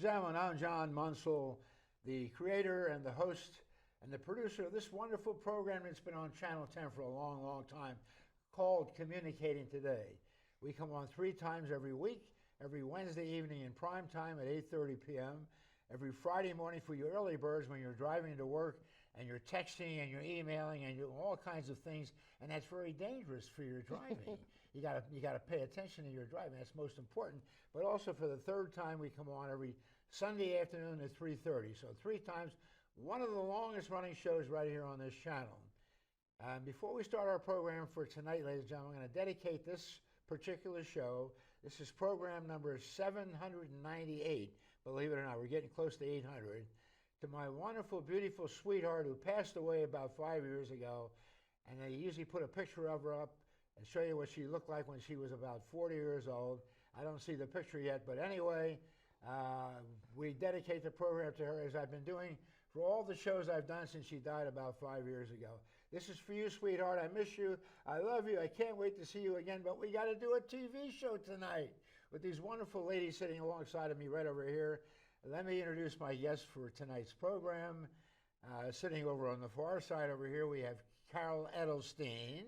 gentlemen, I'm John Munsell, the creator and the host and the producer of this wonderful program that's been on Channel 10 for a long, long time, called Communicating Today. We come on 3 times every week, every Wednesday evening in prime time at 8:30 p.m., every Friday morning for you early birds when you're driving to work and you're texting and you're emailing and you're all kinds of things, and that's very dangerous for your driving. You gotta pay attention to your driving. That's most important. But also for the 3rd time, we come on every Sunday afternoon at 3:30. So 3 times, one of the longest running shows right here on this channel. Before we start our program for tonight, ladies and gentlemen, I'm going to dedicate this particular show. This is program number 798. Believe it or not, we're getting close to 800. To my wonderful, beautiful sweetheart who passed away about 5 years ago. And they usually put a picture of her up and show you what she looked like when she was about 40 years old. I don't see the picture yet, but anyway, we dedicate the program to her, as I've been doing for all the shows I've done since she died about 5 years ago. This is for you, sweetheart. I miss you. I love you. I can't wait to see you again, but we got to do a TV show tonight with these wonderful ladies sitting alongside of me right over here. Let me introduce my guests for tonight's program. Sitting over on the far side over here, we have Carol Edelstein,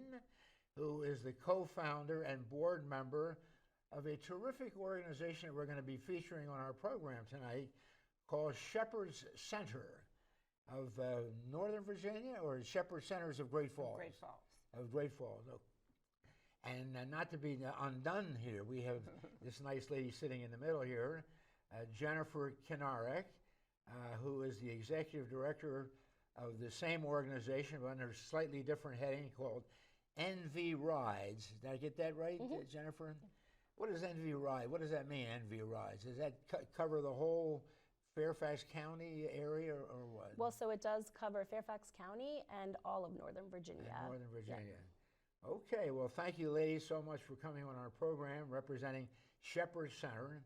who is the co-founder and board member of a terrific organization that we're going to be featuring on our program tonight called Shepherd's Center of Northern Virginia, or Shepherd Centers of Great Falls? Great Falls. Of Great Falls. Oh. And not to be undone here, we have this nice lady sitting in the middle here, Jennifer Kinarek, who is the executive director of the same organization but under a slightly different heading called NV Rides. Did I get that right, Jennifer? What is NV Ride? What does that mean, NV Rides? Does that cover the whole Fairfax County area or what? Well, so it does cover Fairfax County and all of Northern Virginia. And Northern Virginia. Yeah. Okay, well, thank you, ladies, so much for coming on our program representing Shepherd Center.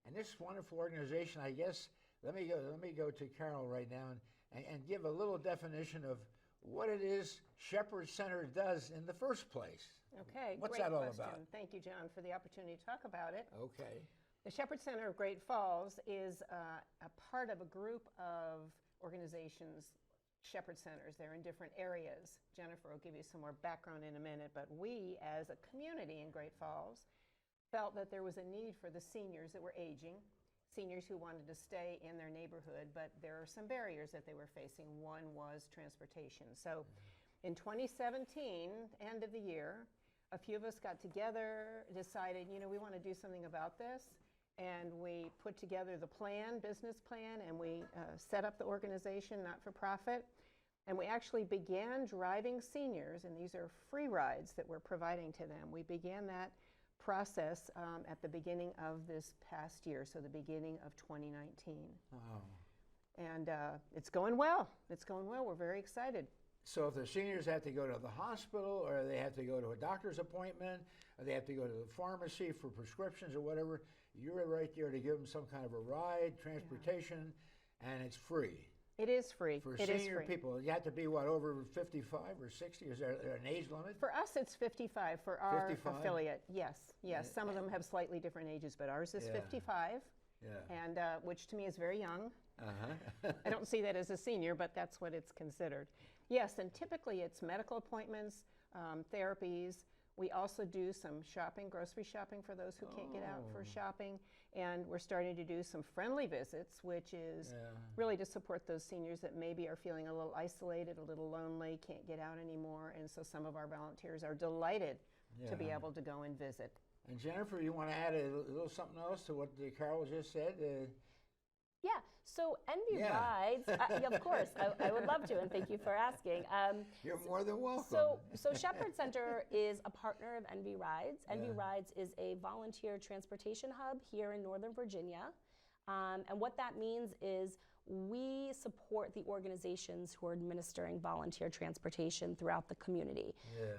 And this wonderful organization, I guess, let me go to Carol right now and give a little definition of what it is Shepherd Center does in the first place. Okay, what's great that all question. about? Thank you, John, for the opportunity to talk about it. Okay. The Shepherd Center of Great Falls is a part of a group of organizations, Shepherd Centers. They're in different areas. Jennifer will give you some more background in a minute, but we, as a community in Great Falls, felt that there was a need for the seniors that were aging, seniors who wanted to stay in their neighborhood, but there are some barriers that they were facing. One was transportation. So in 2017, end of the year, a few of us got together, decided, you know, we want to do something about this, and we put together the plan, business plan, and we set up the organization, not-for-profit, and we actually began driving seniors, and these are free rides that we're providing to them. We began that process at the beginning of this past year, so the beginning of 2019. Wow. And it's going well. It's going well. We're very excited. So if the seniors have to go to the hospital, or they have to go to a doctor's appointment, or they have to go to the pharmacy for prescriptions or whatever, you're right there to give them some kind of a ride, transportation, and it's free. It is free. For it senior is free. people, you have to be, what, over 55 or 60? Is there an age limit? For us, it's 55. For our 55? affiliate, yes. Some of them have slightly different ages, but ours is 55, and which to me is very young. I don't see that as a senior, but that's what it's considered. Yes, and typically it's medical appointments, therapies. We also do some shopping, grocery shopping for those who can't get out for shopping. And we're starting to do some friendly visits, which is really to support those seniors that maybe are feeling a little isolated, a little lonely, can't get out anymore. And so some of our volunteers are delighted to be able to go and visit. And Jennifer, you want to add a little something else to what Carol just said? Yeah, so NV Rides, of course, I would love to, and thank you for asking. You're more than welcome. So Shepherd Center is a partner of NV Rides. NV Rides is a volunteer transportation hub here in Northern Virginia. And what that means is we support the organizations who are administering volunteer transportation throughout the community.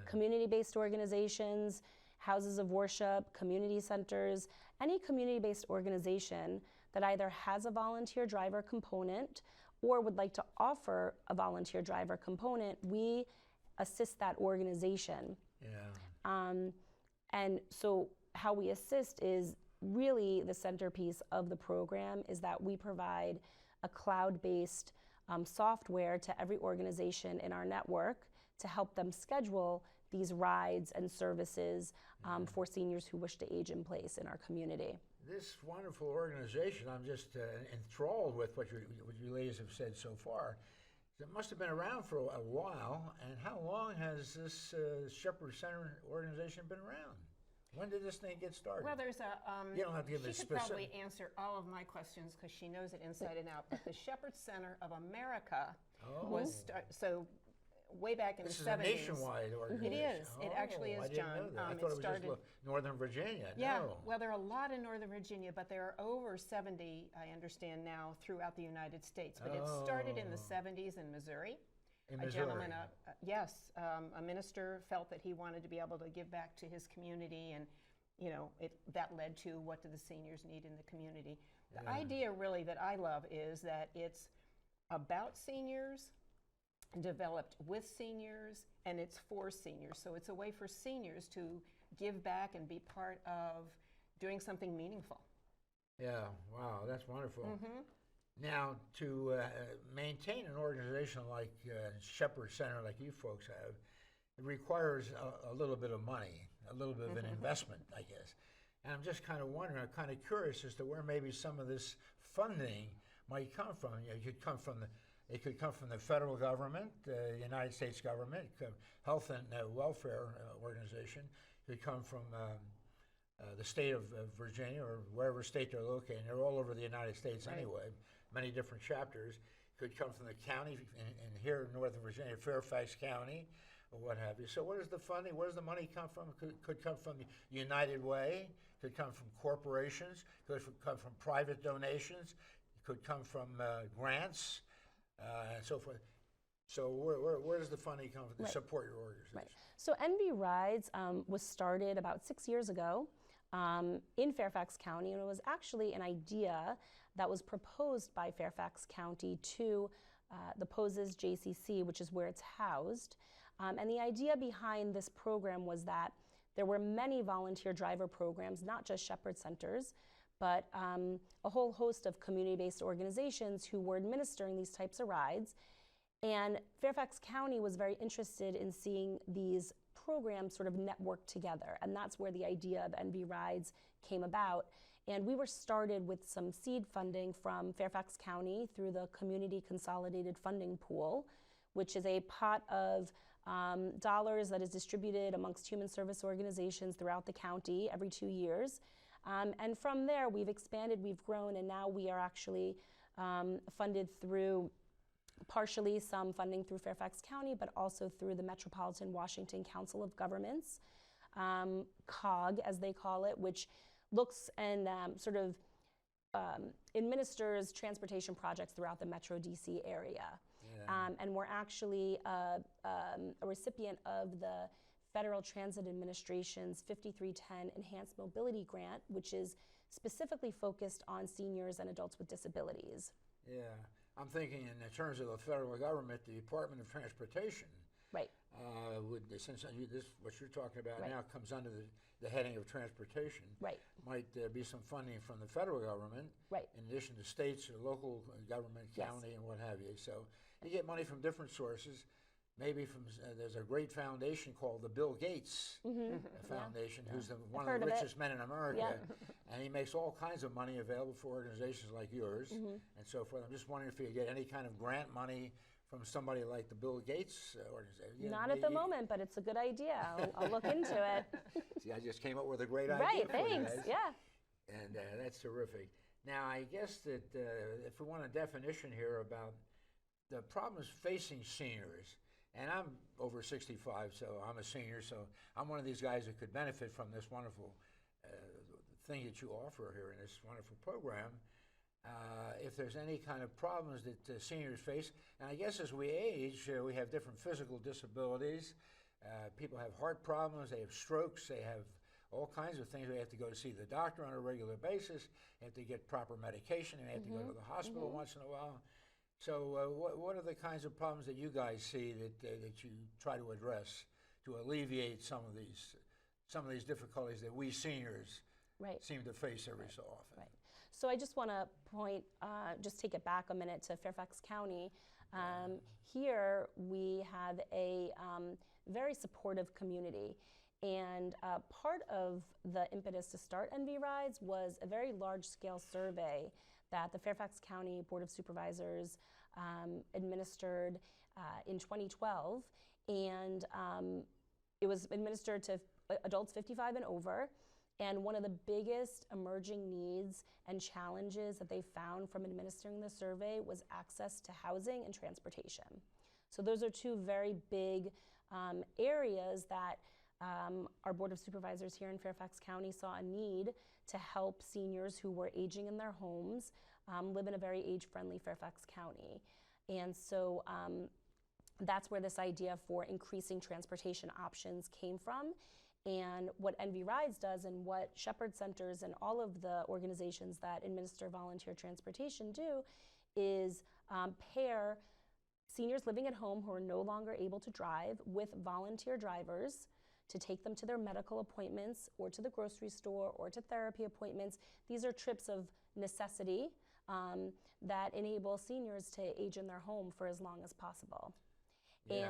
Community-based organizations, houses of worship, community centers, any community-based organization that either has a volunteer driver component or would like to offer a volunteer driver component, we assist that organization. And so how we assist is really the centerpiece of the program is that we provide a cloud-based software to every organization in our network to help them schedule these rides and services for seniors who wish to age in place in our community. This wonderful organization, I'm just enthralled with what you ladies have said so far. It must have been around for a while. And how long has this Shepherd Center organization been around? When did this thing get started? Well, there's a. You don't have to give she us could specific. probably answer all of my questions because she knows it inside and out. But the Shepherd Center of America was so way back in This the is a 70s. nationwide organization. It is. It actually is, I didn't John. know that. I It thought it was started- just Northern Virginia. Yeah, No. well, there are a lot in Northern Virginia, but there are over 70, I understand now, throughout the United States. But it started in the 70s in Missouri. In A Missouri. gentleman, a minister felt that he wanted to be able to give back to his community, and that led to what do the seniors need in the community. The idea really that I love is that it's about seniors, developed with seniors, and it's for seniors. So it's a way for seniors to give back and be part of doing something meaningful. Yeah, wow, that's wonderful. Now, to maintain an organization like Shepherd Center, like you folks have, it requires a little bit of money, a little bit of an investment, I guess. And I'm just kind of wondering, I'm kind of curious as to where maybe some of this funding might come from. It could come from the federal government, the United States government, health and welfare organization. It could come from the state of Virginia or wherever state they're located. They're all over the United States anyway, many different chapters. It could come from the county, and here in Northern Virginia, Fairfax County, or what have you. So where does the funding, where does the money come from? Could come from United Way, could come from corporations, could come from private donations, could come from grants, and so forth. So where does the funding come from to support your organization? Right. So NV Rides was started about 6 years ago in Fairfax County, and it was actually an idea that was proposed by Fairfax County to the Pozez JCC, which is where it's housed. And the idea behind this program was that there were many volunteer driver programs, not just Shepherd Centers, but a whole host of community-based organizations who were administering these types of rides. And Fairfax County was very interested in seeing these programs sort of network together. And that's where the idea of NV Rides came about. And we were started with some seed funding from Fairfax County through the Community Consolidated Funding Pool, which is a pot of dollars that is distributed amongst human service organizations throughout the county every 2 years. And from there, we've expanded, we've grown, and now we are actually funded through partially some funding through Fairfax County, but also through the Metropolitan Washington Council of Governments, COG as they call it, which looks and sort of administers transportation projects throughout the Metro DC area. And we're actually a recipient of the Federal Transit Administration's 5310 Enhanced Mobility Grant, which is specifically focused on seniors and adults with disabilities. Yeah, I'm thinking in terms of the federal government, the Department of Transportation. Right. Since what you're talking about now comes under the heading of transportation, might be some funding from the federal government, in addition to states or local government, county, and what have you. So you get money from different sources. Maybe from there's a great foundation called the Bill Gates Foundation, who's one of the richest men in America, and he makes all kinds of money available for organizations like yours and so forth. I'm just wondering if you get any kind of grant money from somebody like the Bill Gates organization. Not at the moment, but it's a good idea. I'll look into it. See, I just came up with a great idea. Right, for you thanks. guys. Yeah. And that's terrific. Now, I guess that if we want a definition here about the problems facing seniors, and I'm over 65, so I'm a senior, so I'm one of these guys that could benefit from this wonderful thing that you offer here in this wonderful program. If there's any kind of problems that seniors face, and I guess as we age, we have different physical disabilities. People have heart problems, they have strokes, they have all kinds of things. They have to go to see the doctor on a regular basis, they have to get proper medication, they have to go to the hospital once in a while. So what are the kinds of problems that you guys see that you try to address to alleviate some of these difficulties that we seniors seem to face every so often. Right. So I just want to point, just take it back a minute to Fairfax County. Here we have a very supportive community. And part of the impetus to start NV Rides was a very large-scale survey that the Fairfax County Board of Supervisors administered in 2012. And it was administered to adults 55 and over. And one of the biggest emerging needs and challenges that they found from administering the survey was access to housing and transportation. So those are two very big areas that our Board of Supervisors here in Fairfax County saw a need to help seniors who were aging in their homes live in a very age-friendly Fairfax County. And so that's where this idea for increasing transportation options came from. And what NV Rides does and what Shepherd Centers and all of the organizations that administer volunteer transportation do is pair seniors living at home who are no longer able to drive with volunteer drivers to take them to their medical appointments or to the grocery store or to therapy appointments. These are trips of necessity that enable seniors to age in their home for as long as possible. Yeah.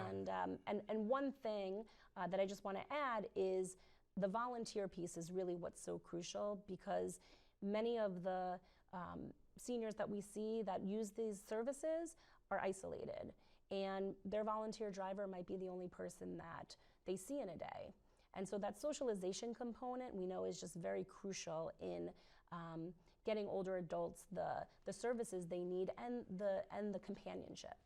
And one thing that I just want to add is the volunteer piece is really what's so crucial, because many of the seniors that we see that use these services are isolated, and their volunteer driver might be the only person that they see in a day. And so that socialization component we know is just very crucial in getting older adults the services they need and the companionship.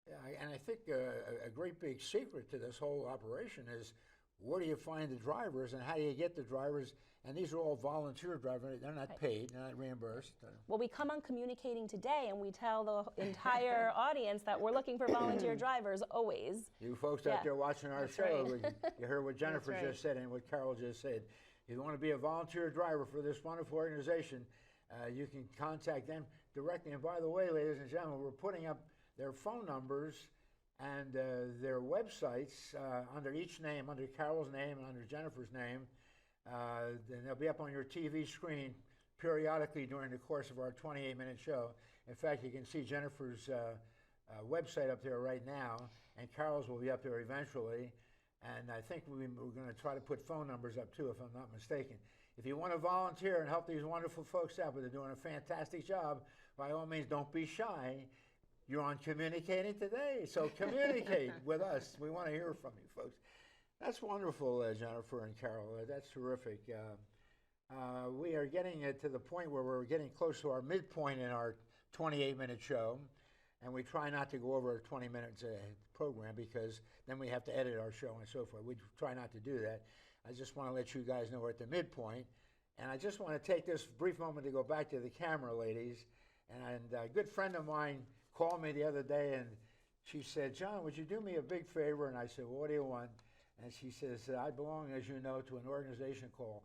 Yeah, and I think a great big secret to this whole operation is where do you find the drivers and how do you get the drivers? And these are all volunteer drivers. They're not paid, they're not reimbursed. Well, we come on Communicating Today and we tell the entire audience that we're looking for volunteer drivers always. You folks out there watching our That's show, right. you heard what Jennifer That's right. just said and what Carol just said. If you want to be a volunteer driver for this wonderful organization, you can contact them directly. And by the way, ladies and gentlemen, we're putting up their phone numbers and their websites under each name, under Carol's name and under Jennifer's name. Then they'll be up on your TV screen periodically during the course of our 28-minute show. In fact, you can see Jennifer's website up there right now, and Carol's will be up there eventually. And I think we're going to try to put phone numbers up too, if I'm not mistaken. If you want to volunteer and help these wonderful folks out, but they're doing a fantastic job, by all means, don't be shy. You're on Communicating Today, so communicate with us. We want to hear from you, folks. That's wonderful, Jennifer and Carol. That's terrific. We are getting to the point where we're getting close to our midpoint in our 28-minute show, and we try not to go over a 20 minutes program because then we have to edit our show and so forth. We try not to do that. I just want to let you guys know we're at the midpoint, and I just want to take this brief moment to go back to the camera, ladies. And a good friend of mine called me the other day, and she said, "John, would you do me a big favor?" And I said, "Well, what do you want?" And she says, "I belong, as you know, to an organization called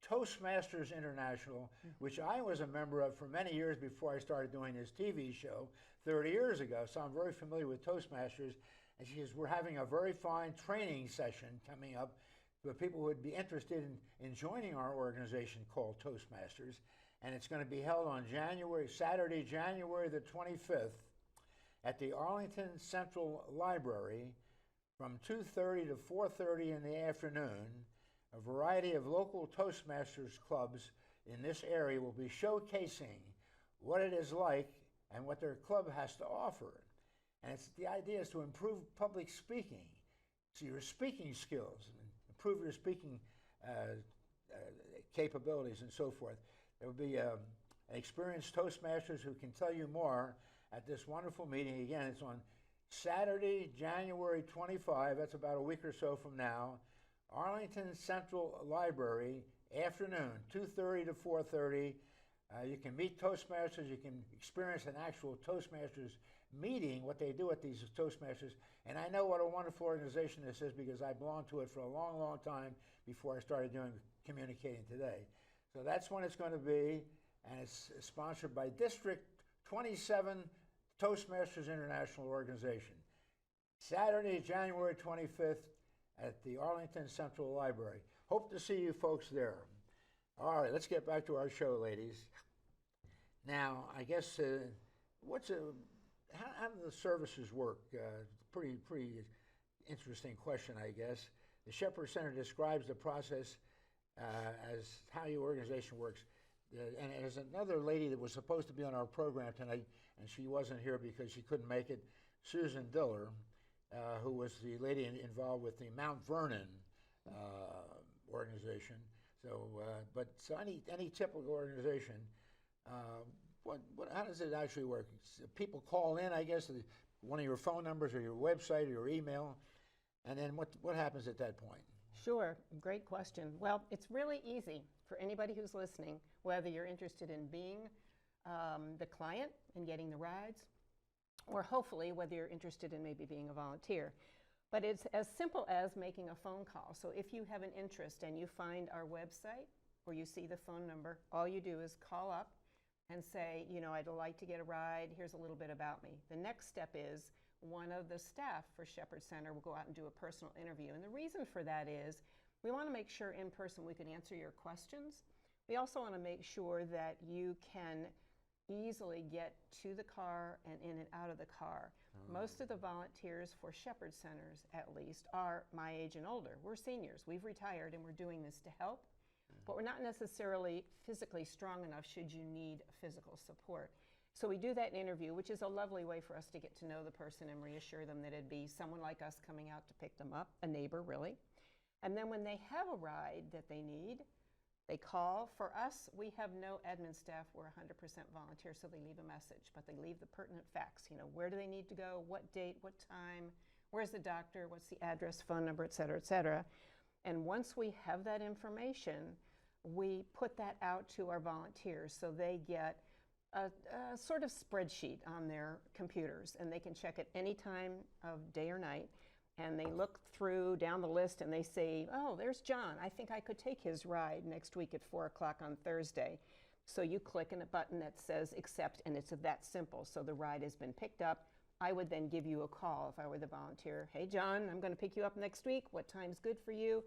Toastmasters International, which I was a member of for many years before I started doing this TV show 30 years ago. So I'm very familiar with Toastmasters." And she says, "We're having a very fine training session coming up for people who would be interested in joining our organization called Toastmasters. And it's going to be held on Saturday, January the 25th at the Arlington Central Library from 2:30 to 4:30 in the afternoon. A variety of local Toastmasters clubs in this area will be showcasing what it is like and what their club has to offer. And the idea is to improve public speaking, so your speaking skills, improve your speaking capabilities and so forth. There will be an experienced Toastmasters who can tell you more at this wonderful meeting. Again, it's on Saturday, January 25, that's about a week or so from now, Arlington Central Library, afternoon, 2:30 to 4:30. You can meet Toastmasters, you can experience an actual Toastmasters meeting, what they do at these Toastmasters. And I know what a wonderful organization this is because I belonged to it for a long, long time before I started doing Communicating Today. So that's when it's going to be, and it's sponsored by District 27 Toastmasters International Organization. Saturday, January 25th at the Arlington Central Library. Hope to see you folks there. All right, let's get back to our show, ladies. Now, I guess how do the services work? Pretty interesting question, I guess. The Shepherd Center describes the process as how your organization works. And there's another lady that was supposed to be on our program tonight, and she wasn't here because she couldn't make it, Susan Diller, who was the lady involved with the Mount Vernon organization. So, so any typical organization, how does it actually work? People call in, I guess, one of your phone numbers or your website or your email, and then what happens at that point? Sure, great question. Well, it's really easy for anybody who's listening, whether you're interested in being the client and getting the rides, or hopefully whether you're interested in maybe being a volunteer. But it's as simple as making a phone call. So if you have an interest and you find our website or you see the phone number, all you do is call up and say, I'd like to get a ride, here's a little bit about me. The next step is one of the staff for Shepherd Center will go out and do a personal interview. And the reason for that is we want to make sure in person we can answer your questions. We also want to make sure that you can easily get to the car and in and out of the car. Most of the volunteers for Shepherd Centers, at least, are my age and older. We're seniors. We've retired and we're doing this to help. But we're not necessarily physically strong enough should you need physical support. So we do that interview, which is a lovely way for us to get to know the person and reassure them that it'd be someone like us coming out to pick them up, a neighbor really. And then when they have a ride that they need, they call. For us, we have no admin staff. We're 100% volunteer, so they leave a message, but they leave the pertinent facts. Where do they need to go, what date, what time, where's the doctor, what's the address, phone number, et cetera, et cetera. And once we have that information, we put that out to our volunteers so they get a sort of spreadsheet on their computers, and they can check it any time of day or night. And they look through down the list and they say, oh, there's John. I think I could take his ride next week at 4 o'clock on Thursday. So you click on a button that says accept, and it's that simple. So the ride has been picked up. I would then give you a call if I were the volunteer. Hey, John, I'm going to pick you up next week. What time's good for you?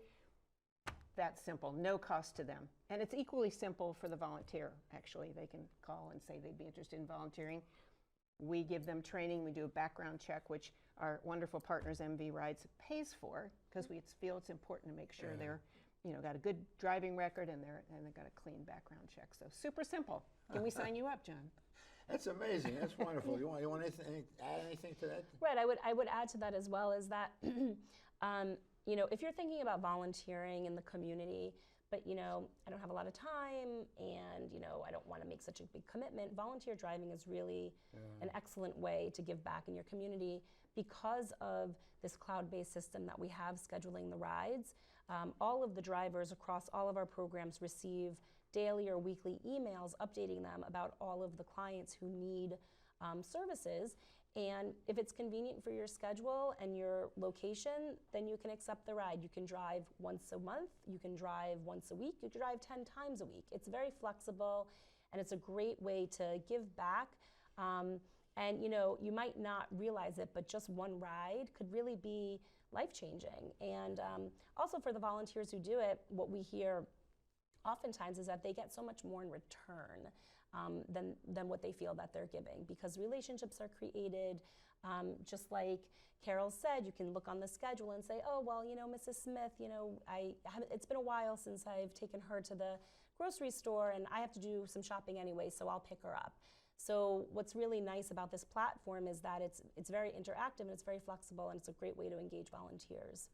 That's simple, no cost to them. And it's equally simple for the volunteer, actually. They can call and say they'd be interested in volunteering. We give them training. We do a background check, which our wonderful partners, MV Rides, pays for, because we feel it's important to make sure they're, got a good driving record and they've got a clean background check. So super simple. Can we sign you up, John? That's amazing. That's wonderful. You want add anything to that? Right. I would add to that as well is that, if you're thinking about volunteering in the community, but I don't have a lot of time and I don't want to make such a big commitment, volunteer driving is really an excellent way to give back in your community because of this cloud-based system that we have scheduling the rides. All of the drivers across all of our programs receive daily or weekly emails updating them about all of the clients who need services. And if it's convenient for your schedule and your location, then you can accept the ride. You can drive once a month, you can drive once a week, you can drive 10 times a week. It's very flexible and it's a great way to give back. And you might not realize it, but just one ride could really be life-changing. And also for the volunteers who do it, what we hear oftentimes is that they get so much more in return than what they feel that they're giving, because relationships are created. Just like Carol said, you can look on the schedule and say, oh, well, Mrs. Smith, it's been a while since I've taken her to the grocery store and I have to do some shopping anyway, so I'll pick her up. So what's really nice about this platform is that it's very interactive and it's very flexible, and it's a great way to engage volunteers.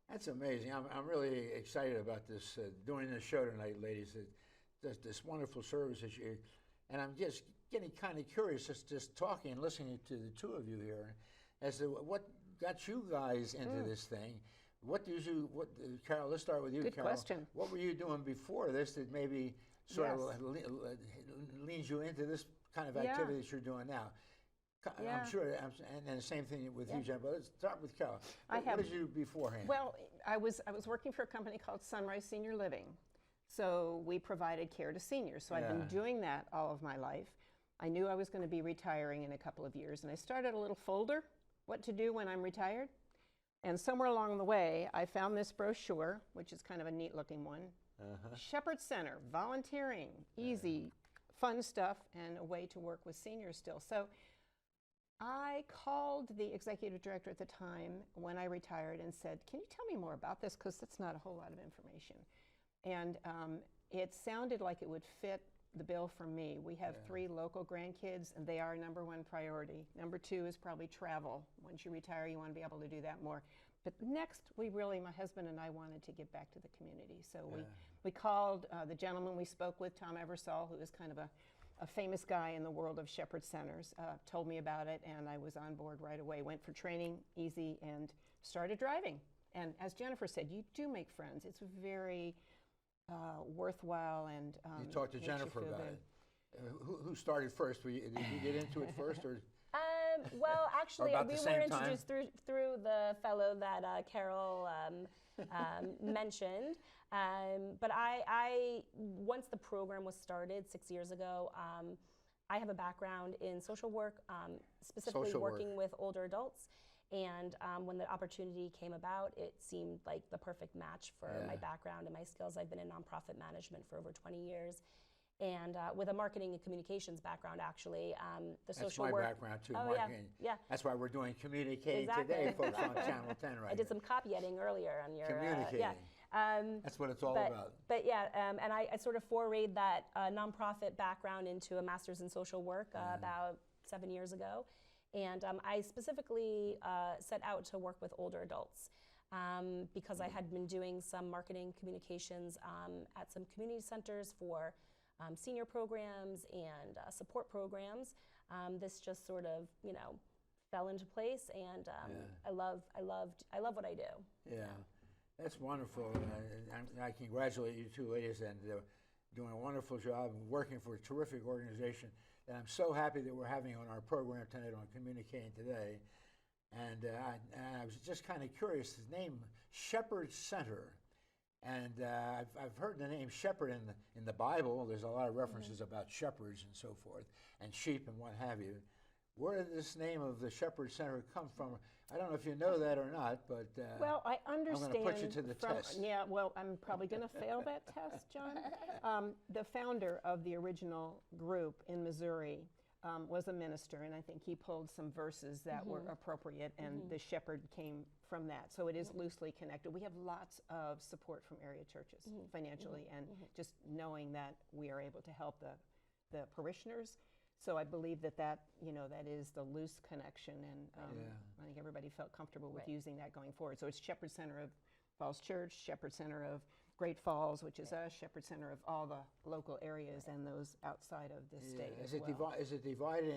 That's amazing. I'm really excited about this, doing this show tonight, ladies. This wonderful service that you, and I'm just getting kind of curious just talking and listening to the two of you here as to what got you guys into this thing. Carol, let's start with you, Good Carol. question. What were you doing before this that maybe sort of leads you into this kind of activity that you're doing now? I'm sure, and the same thing with you, Jen, but let's start with Carol. What did you do beforehand? Well, I was working for a company called Sunrise Senior Living. So we provided care to seniors. So I've been doing that all of my life. I knew I was going to be retiring in a couple of years, and I started a little folder, what to do when I'm retired. And somewhere along the way, I found this brochure, which is kind of a neat looking one. Shepherd Center, volunteering, easy, fun stuff, and a way to work with seniors still. So I called the executive director at the time when I retired and said, can you tell me more about this? Because that's not a whole lot of information. And it sounded like it would fit the bill for me. We have 3 local grandkids, and they are number 1 priority. Number 2 is probably travel. Once you retire, you want to be able to do that more. But next, my husband and I wanted to give back to the community. So we called the gentleman we spoke with, Tom Eversole, who is kind of a famous guy in the world of Shepherd Centers, told me about it, and I was on board right away. Went for training, easy, and started driving. And as Jennifer said, you do make friends. It's very worthwhile, and you talked to Jennifer about it. Who started first? Did you get into it first, or? Well, actually, we were introduced time? through the fellow that Carol mentioned. But once the program was started 6 years ago, I have a background in social work, specifically working with older adults. And when the opportunity came about, it seemed like the perfect match for my background and my skills. I've been in nonprofit management for over 20 years. And with a marketing and communications background, actually, the social work. That's my background too, Oh, marketing. Yeah. That's why we're doing Communicating Exactly. Today, folks, on Channel 10 right I did some copyediting earlier on your. Communicating. That's what it's all about. But yeah, and I sort of forayed that nonprofit background into a master's in social work about 7 years ago. And I specifically set out to work with older adults because I had been doing some marketing communications at some community centers for senior programs and support programs. This just sort of, fell into place, and I love what I do. Yeah, that's wonderful. I congratulate you two ladies, and doing a wonderful job and working for a terrific organization. And I'm so happy that we're having on our program tonight on Communicating Today. And I was just kind of curious, his name, Shepherd Center. And I've heard the name shepherd in the Bible. There's a lot of references about shepherds and so forth, and sheep and what have you. Where did this name of the Shepherd Center come from? I don't know if you know that or not, but well, I understand. I'm going to put you to the test. Yeah, well, I'm probably going to fail that test, John. The founder of the original group in Missouri was a minister, and I think he pulled some verses that were appropriate, and the shepherd came from that. So it is loosely connected. We have lots of support from area churches financially, and just knowing that we are able to help the parishioners. So I believe that is the loose connection, and I think everybody felt comfortable with using that going forward. So it's Shepherd Center of Falls Church, Shepherd Center of Great Falls, which is us, Shepherd Center of all the local areas and those outside of the state as well. Is it divided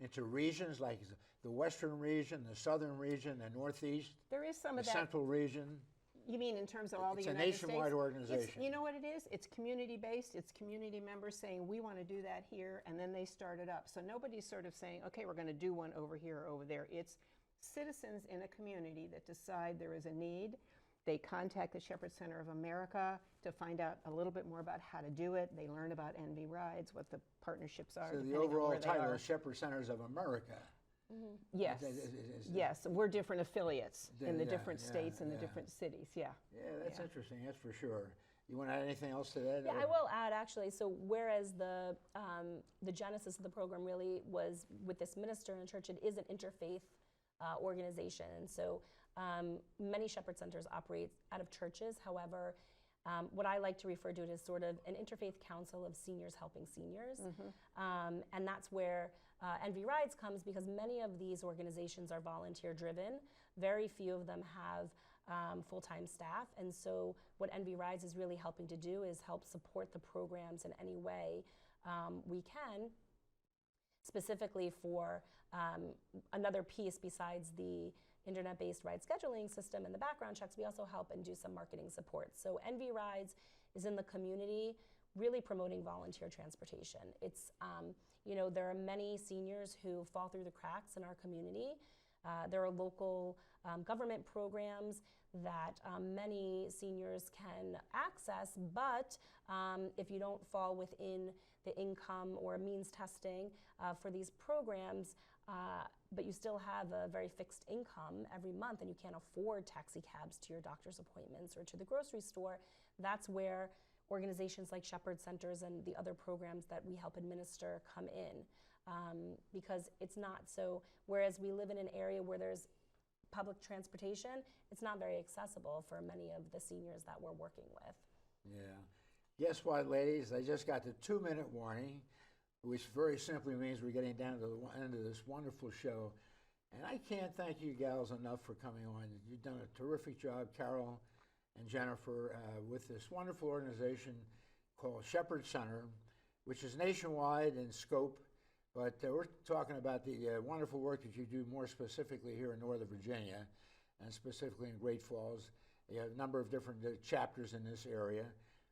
into regions, like the western region, the southern region, the northeast? There is some the of that. Central region? You mean in terms of all the United States? It's a nationwide organization. You know what it is? It's community-based. It's community members saying, we want to do that here, and then they start it up. So nobody's sort of saying, okay, we're going to do one over here or over there. It's citizens in a community that decide there is a need. They contact the Shepherd Center of America to find out a little bit more about how to do it. They learn about NV Rides, what the partnerships are. So the overall title is Shepherd Centers of America. Yes. Yes, we're different affiliates in the different states and the different cities. Yeah. Yeah, that's interesting. That's for sure. You want to add anything else to that? Yeah, I will add actually. So whereas the genesis of the program really was with this minister in church, it is an interfaith organization, and so many Shepherd Centers operate out of churches. However, what I like to refer to it as sort of an interfaith council of seniors helping seniors, and that's where NV Rides comes, because many of these organizations are volunteer driven. Very few of them have full-time staff, and so what NV Rides is really helping to do is help support the programs in any way we can, specifically for another piece besides the internet-based ride scheduling system and the background checks. We also help and do some marketing support. So NV Rides is in the community, really promoting volunteer transportation. It's, there are many seniors who fall through the cracks in our community. There are local government programs that many seniors can access, but if you don't fall within the income or means testing for these programs, but you still have a very fixed income every month and you can't afford taxi cabs to your doctor's appointments or to the grocery store, that's where organizations like Shepherd Centers and the other programs that we help administer come in. Because it's not so, whereas we live in an area where there's public transportation, it's not very accessible for many of the seniors that we're working with. Yeah. Guess what, ladies? I just got the 2-minute warning, which very simply means we're getting down to the end of this wonderful show. And I can't thank you gals enough for coming on. You've done a terrific job, Carol and Jennifer, with this wonderful organization called Shepherd Center, which is nationwide in scope. But we're talking about the wonderful work that you do more specifically here in Northern Virginia, and specifically in Great Falls. You have a number of different chapters in this area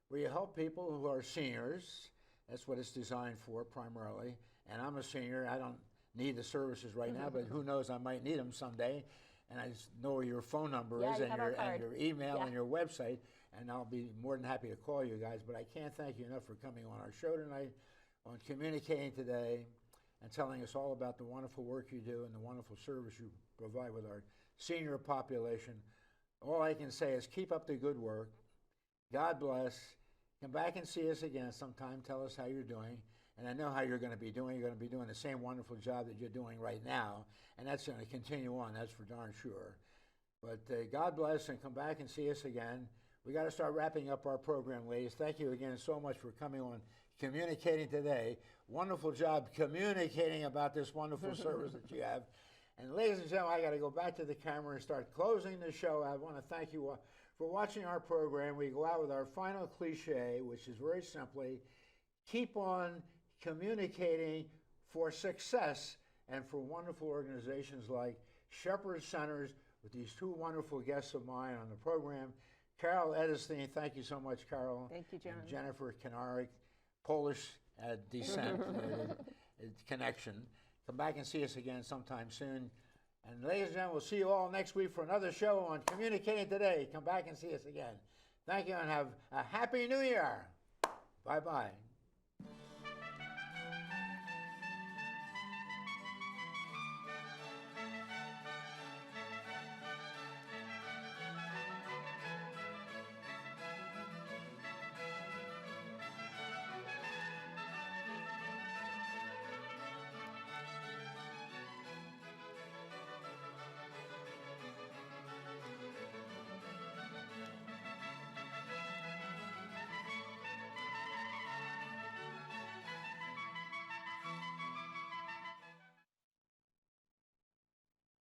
where you help people who are seniors. That's what it's designed for primarily. And I'm a senior. I don't need the services right now, but who knows, I might need them someday. And I just know where your phone number is and your email and your website, and I'll be more than happy to call you guys. But I can't thank you enough for coming on our show tonight, on communicating today, and telling us all about the wonderful work you do and the wonderful service you provide with our senior population. All I can say is keep up the good work. God bless. Come back and see us again sometime. Tell us how you're doing. And I know how you're going to be doing. You're going to be doing the same wonderful job that you're doing right now. And that's going to continue on. That's for darn sure. But God bless, and come back and see us again. We got to start wrapping up our program, ladies. Thank you again so much for coming on Communicating Today. Wonderful job communicating about this wonderful service that you have. And ladies and gentlemen, I got to go back to the camera and start closing the show. I want to thank you for watching our program. We go out with our final cliche, which is very simply, keep on communicating for success and for wonderful organizations like Shepherd Centers, with these two wonderful guests of mine on the program. Carol Edestein, thank you so much, Carol. Thank you, John. And Jennifer Kanarik, Polish descent connection. Come back and see us again sometime soon. And ladies and gentlemen, we'll see you all next week for another show on Communicating Today. Come back and see us again. Thank you, and have a Happy New Year. Bye-bye.